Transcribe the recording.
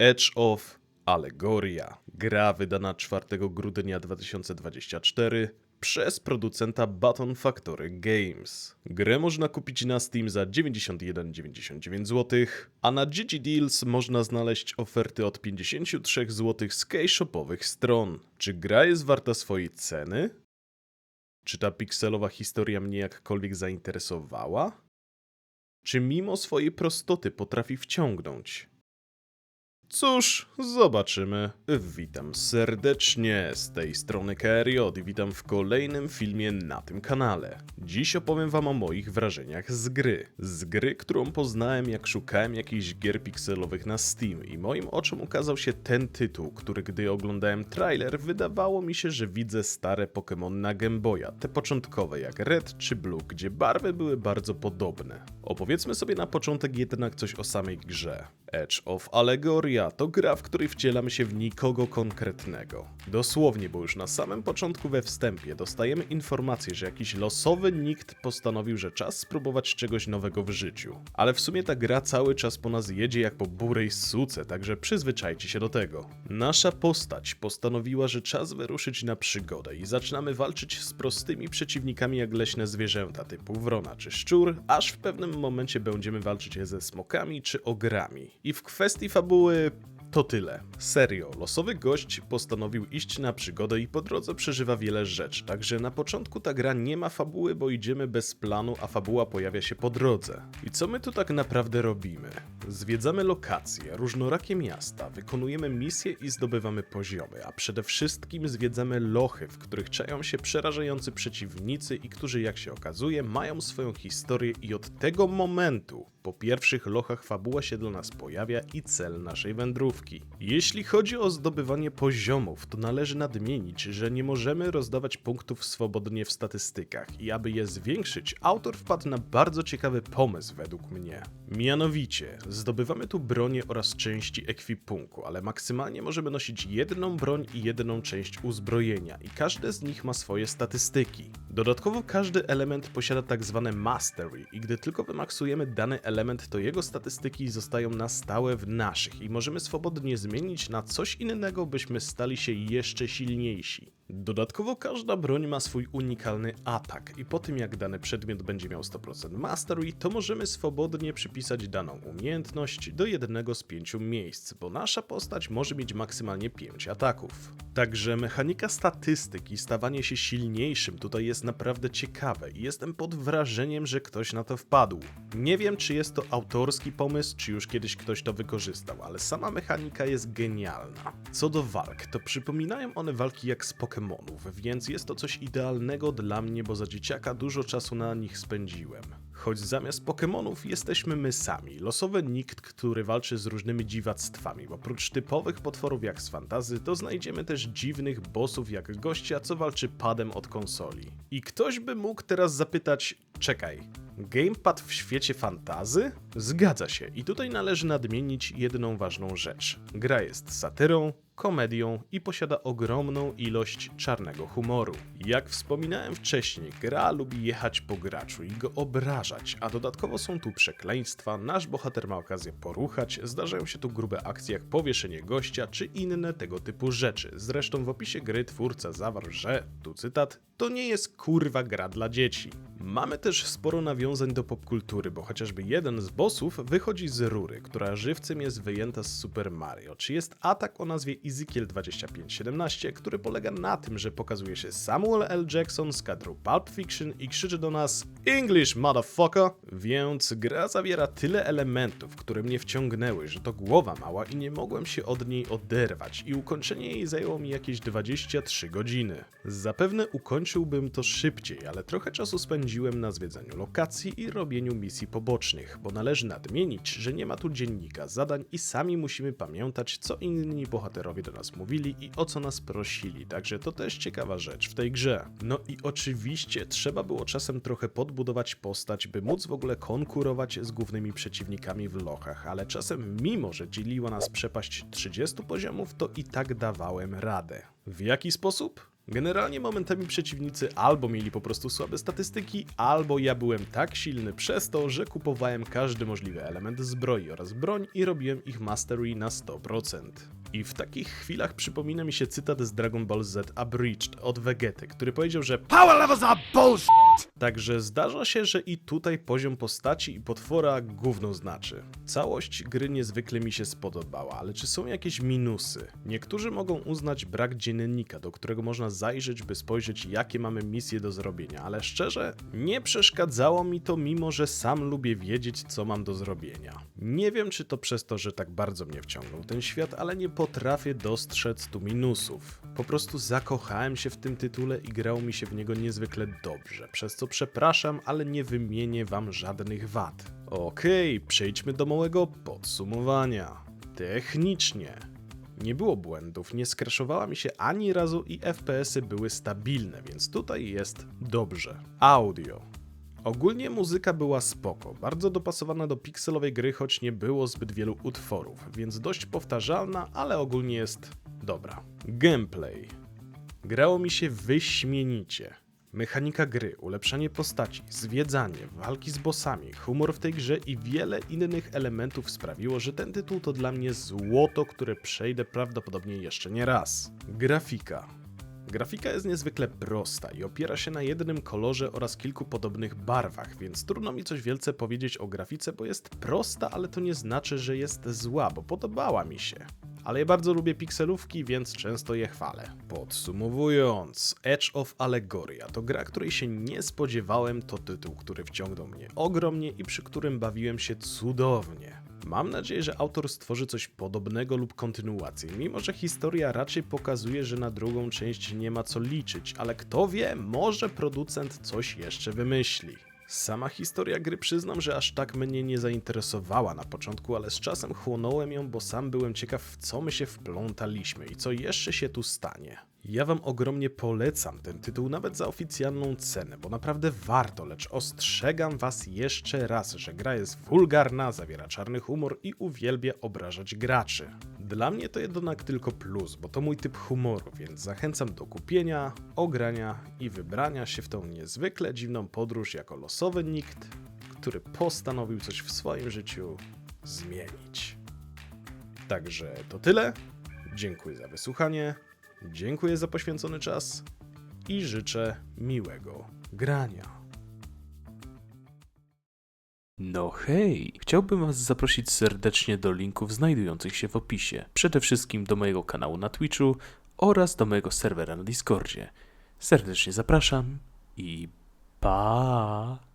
Edge of Allegoria. Gra wydana 4 grudnia 2024 przez producenta Button Factory Games. Grę można kupić na Steam za 91,99 zł, a na GG Deals można znaleźć oferty od 53 zł z keyshopowych stron. Czy gra jest warta swojej ceny? Czy ta pikselowa historia mnie jakkolwiek zainteresowała? Czy mimo swojej prostoty potrafi wciągnąć? Cóż, zobaczymy. Witam serdecznie, z tej strony KRJ i witam w kolejnym filmie na tym kanale. Dziś opowiem wam o moich wrażeniach z gry. Z gry, którą poznałem jak szukałem jakichś gier pikselowych na Steam i moim oczom ukazał się ten tytuł, który gdy oglądałem trailer wydawało mi się, że widzę stare Pokémon na Game Boya, te początkowe jak Red czy Blue, gdzie barwy były bardzo podobne. Opowiedzmy sobie na początek jednak coś o samej grze. Edge of Allegoria to gra, w której wcielamy się w nikogo konkretnego. Dosłownie, bo już na samym początku we wstępie dostajemy informację, że jakiś losowy nikt postanowił, że czas spróbować czegoś nowego w życiu. Ale w sumie ta gra cały czas po nas jedzie jak po burej suce, także przyzwyczajcie się do tego. Nasza postać postanowiła, że czas wyruszyć na przygodę i zaczynamy walczyć z prostymi przeciwnikami jak leśne zwierzęta typu wrona czy szczur, aż w pewnym momencie będziemy walczyć ze smokami czy ogrami. I w kwestii fabuły to tyle. Serio, losowy gość postanowił iść na przygodę i po drodze przeżywa wiele rzeczy, także na początku ta gra nie ma fabuły, bo idziemy bez planu, a fabuła pojawia się po drodze. I co my tu tak naprawdę robimy? Zwiedzamy lokacje, różnorakie miasta, wykonujemy misje i zdobywamy poziomy, a przede wszystkim zwiedzamy lochy, w których czają się przerażający przeciwnicy i którzy, jak się okazuje, mają swoją historię i od tego momentu po pierwszych lochach fabuła się dla nas pojawia i cel naszej wędrówki. Jeśli chodzi o zdobywanie poziomów, to należy nadmienić, że nie możemy rozdawać punktów swobodnie w statystykach i aby je zwiększyć, autor wpadł na bardzo ciekawy pomysł według mnie. Mianowicie, zdobywamy tu bronię oraz części ekwipunku, ale maksymalnie możemy nosić jedną broń i jedną część uzbrojenia i każde z nich ma swoje statystyki. Dodatkowo każdy element posiada tak zwane mastery i gdy tylko wymaksujemy dany element, to jego statystyki zostają na stałe w naszych i możemy swobodnie zmienić na coś innego, byśmy stali się jeszcze silniejsi. Dodatkowo każda broń ma swój unikalny atak i po tym jak dany przedmiot będzie miał 100% mastery, to możemy swobodnie przypisać daną umiejętność do jednego z 5 miejsc, bo nasza postać może mieć maksymalnie 5 ataków. Także mechanika statystyk i stawanie się silniejszym tutaj jest naprawdę ciekawe i jestem pod wrażeniem, że ktoś na to wpadł. Nie wiem, czy jest to autorski pomysł, czy już kiedyś ktoś to wykorzystał, ale sama mechanika jest genialna. Co do walk, to przypominają one walki jak z Pokemonów, więc jest to coś idealnego dla mnie, bo za dzieciaka dużo czasu na nich spędziłem. Choć zamiast Pokemonów jesteśmy my sami, losowy nikt, który walczy z różnymi dziwactwami. Oprócz typowych potworów jak z fantasy, to znajdziemy też dziwnych bossów jak gościa, co walczy padem od konsoli. I ktoś by mógł teraz zapytać, czekaj, gamepad w świecie fantazy? Zgadza się i tutaj należy nadmienić jedną ważną rzecz. Gra jest satyrą, komedią i posiada ogromną ilość czarnego humoru. Jak wspominałem wcześniej, gra lubi jechać po graczu i go obrażać, a dodatkowo są tu przekleństwa, nasz bohater ma okazję poruchać, zdarzają się tu grube akcje jak powieszenie gościa czy inne tego typu rzeczy. Zresztą w opisie gry twórca zawarł, że, tu cytat, to nie jest kurwa gra dla dzieci. Mamy też sporo nawiązań do popkultury, bo chociażby jeden z bossów wychodzi z rury, która żywcem jest wyjęta z Super Mario, czy jest atak o nazwie Ezekiel 2517, który polega na tym, że pokazuje się Samuel L. Jackson z kadru Pulp Fiction i krzyczy do nas English motherfucker, więc gra zawiera tyle elementów, które mnie wciągnęły, że to głowa mała i nie mogłem się od niej oderwać i ukończenie jej zajęło mi jakieś 23 godziny. Zapewne ukończyłbym to szybciej, ale trochę czasu spędziłem na zwiedzaniu lokacji i robieniu misji pobocznych, bo należy nadmienić, że nie ma tu dziennika zadań i sami musimy pamiętać, co inni bohaterowie do nas mówili i o co nas prosili, także to też ciekawa rzecz w tej grze. No i oczywiście trzeba było czasem trochę podbudować postać, by móc w ogóle konkurować z głównymi przeciwnikami w lochach, ale czasem mimo, że dzieliła nas przepaść 30 poziomów, to i tak dawałem radę. W jaki sposób? Generalnie momentami przeciwnicy albo mieli po prostu słabe statystyki, albo ja byłem tak silny przez to, że kupowałem każdy możliwy element zbroi oraz broń i robiłem ich mastery na 100%. I w takich chwilach przypomina mi się cytat z Dragon Ball Z Abridged od Vegety, który powiedział, że Power levels are bullshit! Także zdarza się, że i tutaj poziom postaci i potwora gówno znaczy. Całość gry niezwykle mi się spodobała, ale czy są jakieś minusy? Niektórzy mogą uznać brak dziennika, do którego można zajrzeć, by spojrzeć, jakie mamy misje do zrobienia, ale szczerze, nie przeszkadzało mi to, mimo że sam lubię wiedzieć, co mam do zrobienia. Nie wiem, czy to przez to, że tak bardzo mnie wciągnął ten świat, ale nie potrafię dostrzec tu minusów. Po prostu zakochałem się w tym tytule i grało mi się w niego niezwykle dobrze, przez co przepraszam, ale nie wymienię wam żadnych wad. Okej, przejdźmy do małego podsumowania. Technicznie nie było błędów, nie skraszowała mi się ani razu i FPS-y były stabilne, więc tutaj jest dobrze. Audio. Ogólnie muzyka była spoko, bardzo dopasowana do pikselowej gry, choć nie było zbyt wielu utworów, więc dość powtarzalna, ale ogólnie jest dobra. Gameplay. Grało mi się wyśmienicie. Mechanika gry, ulepszanie postaci, zwiedzanie, walki z bossami, humor w tej grze i wiele innych elementów sprawiło, że ten tytuł to dla mnie złoto, które przejdę prawdopodobnie jeszcze nie raz. Grafika. Grafika jest niezwykle prosta i opiera się na jednym kolorze oraz kilku podobnych barwach, więc trudno mi coś wielce powiedzieć o grafice, bo jest prosta, ale to nie znaczy, że jest zła, bo podobała mi się. Ale ja bardzo lubię pikselówki, więc często je chwalę. Podsumowując, Edge of Allegoria to gra, której się nie spodziewałem, to tytuł, który wciągnął mnie ogromnie i przy którym bawiłem się cudownie. Mam nadzieję, że autor stworzy coś podobnego lub kontynuację, mimo że historia raczej pokazuje, że na drugą część nie ma co liczyć, ale kto wie, może producent coś jeszcze wymyśli. Sama historia gry przyznam, że aż tak mnie nie zainteresowała na początku, ale z czasem chłonąłem ją, bo sam byłem ciekaw, w co my się wplątaliśmy i co jeszcze się tu stanie. Ja wam ogromnie polecam ten tytuł nawet za oficjalną cenę, bo naprawdę warto, lecz ostrzegam was jeszcze raz, że gra jest wulgarna, zawiera czarny humor i uwielbia obrażać graczy. Dla mnie to jednak tylko plus, bo to mój typ humoru, więc zachęcam do kupienia, ogrania i wybrania się w tą niezwykle dziwną podróż jako losowy nikt, który postanowił coś w swoim życiu zmienić. Także to tyle. Dziękuję za wysłuchanie. Dziękuję za poświęcony czas i życzę miłego grania. No hej, chciałbym was zaprosić serdecznie do linków znajdujących się w opisie. Przede wszystkim do mojego kanału na Twitchu oraz do mojego serwera na Discordzie. Serdecznie zapraszam i pa!